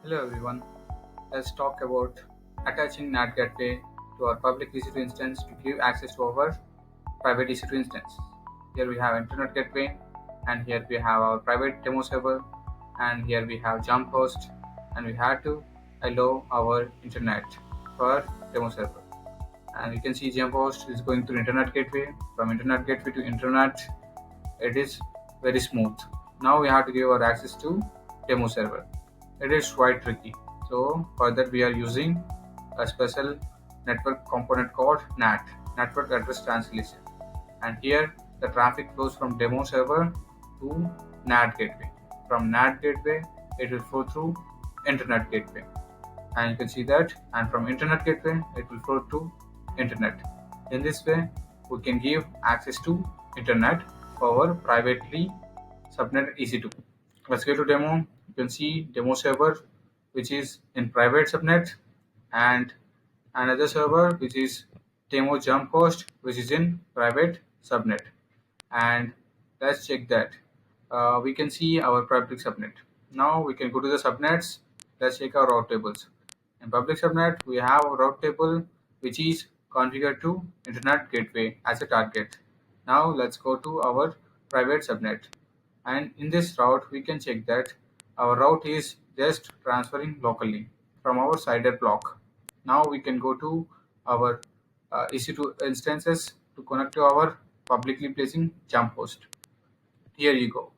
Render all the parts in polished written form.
Hello everyone, let's talk about attaching NAT Gateway to our public EC2 instance to give access to our private EC2 instance. Here we have Internet Gateway, and here we have our private demo server, and here we have jump host, and we have to allow our internet for demo server. And you can see jump host is going through Internet Gateway. From Internet Gateway to Internet, it is very smooth. Now we have to give our access to demo server. It is quite tricky. So for that we are using a special network component called NAT, Network Address Translation. And here the traffic flows from demo server to NAT gateway. From NAT gateway it will flow through Internet gateway. And you can see that, and from Internet gateway it will flow to internet. In this way we can give access to internet for our privately subnet EC2. Let's go to demo. You can see demo server which is in private subnet, and another server which is demo jump host which is in private subnet. And let's check that. We can see our public subnet. Now we can go to the subnets. Let's check our route tables. In public subnet we have a route table which is configured to internet gateway as a target. Now let's go to our private subnet, and in this route we can check that our route is just transferring locally from our CIDR block. Now we can go to our EC2 instances to connect to our publicly placing jump host. Here you go.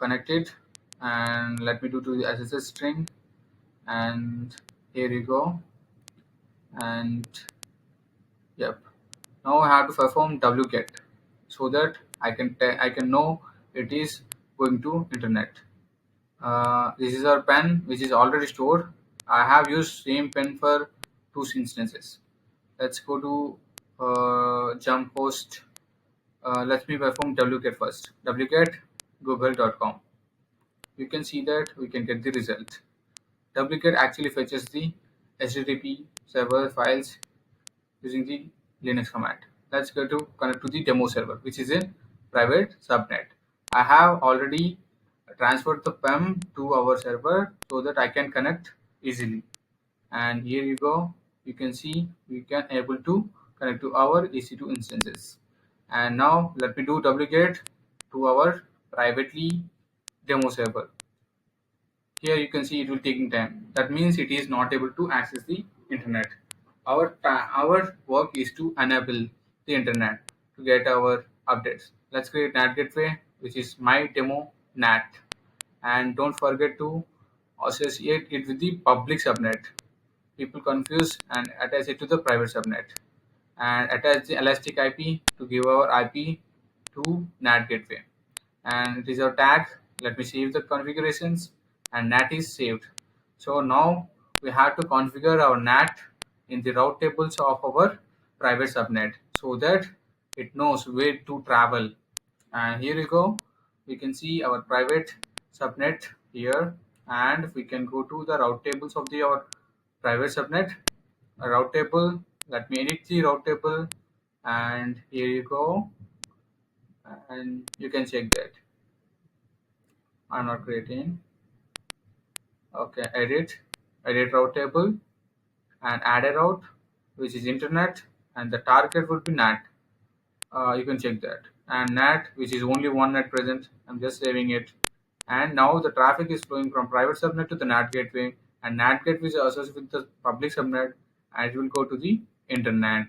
Connect it, and let me do to the SSH string, and here you go. And yep, now I have to perform wget so that I can know it is going to internet. This is our pen which is already stored. I have used same pen for two instances. Let's go to jump host. Let me perform wget first. Wget google.com. You can see that we can get the result. Wget actually fetches the HTTP server files using the Linux command. Let's go to connect to the demo server which is in private subnet. I have already transferred the PEM to our server so that I can connect easily. And here you go. You can see we can able to connect to our EC2 instances. And now let me do wget to our privately demo server. Here you can see it will taking time. That means it is not able to access the internet. Our work is to enable the internet to get our updates. Let's create NAT gateway, which is my demo NAT, and don't forget to associate it with the public subnet. People confuse and attach it to the private subnet, and attach the elastic IP to give our IP to NAT gateway. And it is our tag. Let me save the configurations, and NAT is saved. So now we have to configure our NAT in the route tables of our private subnet so that it knows where to travel. And here we go. We can see our private subnet here, and we can go to the route tables of the our private subnet. A route table. Let me edit the route table, and here you go. And you can check that. I'm not creating. Okay, edit route table, and add a route which is internet, and the target would be NAT. You can check that. And NAT, which is only one NAT present, I'm just saving it. And now the traffic is flowing from private subnet to the NAT gateway, and NAT gateway is associated with the public subnet, and it will go to the internet.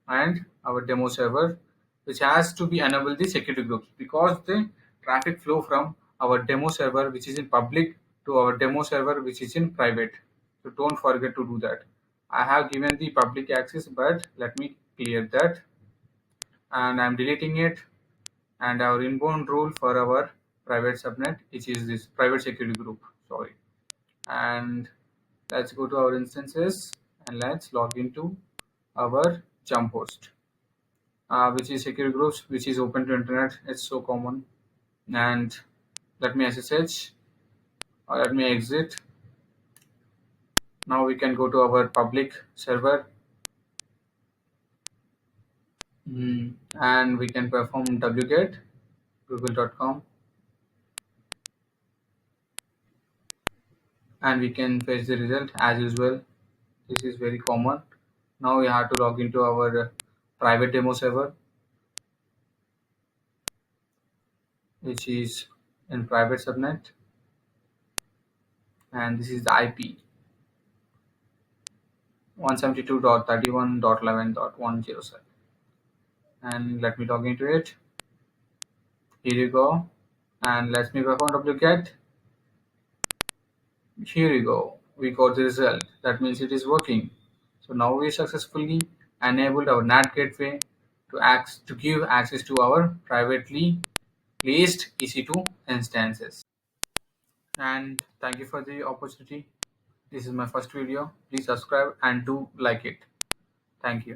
And our demo server, which has to be enable the security groups, because the traffic flow from our demo server which is in public to our demo server which is in private. So don't forget to do that. I have given the public access, but let me clear that, and I'm deleting it. And our inbound rule for our private subnet, which is this private security group, sorry. And let's go to our instances, and let's log into our jump host, which is security groups, which is open to internet. It's so common. And let me SSH, or let me exit. Now we can go to our public server. And we can perform wget google.com. and we can fetch the result as usual. This is very common. Now we have to log into our private demo server, which is in private subnet, and this is the IP 172.31.11.107. And let me log into it. Here you go. And let's make account duplicate. Here you go. We got the result. That means it is working. So now we successfully enabled our NAT gateway to give access to our privately leased EC2 instances. And thank you for the opportunity. This is my first video. Please subscribe and do like it. Thank you.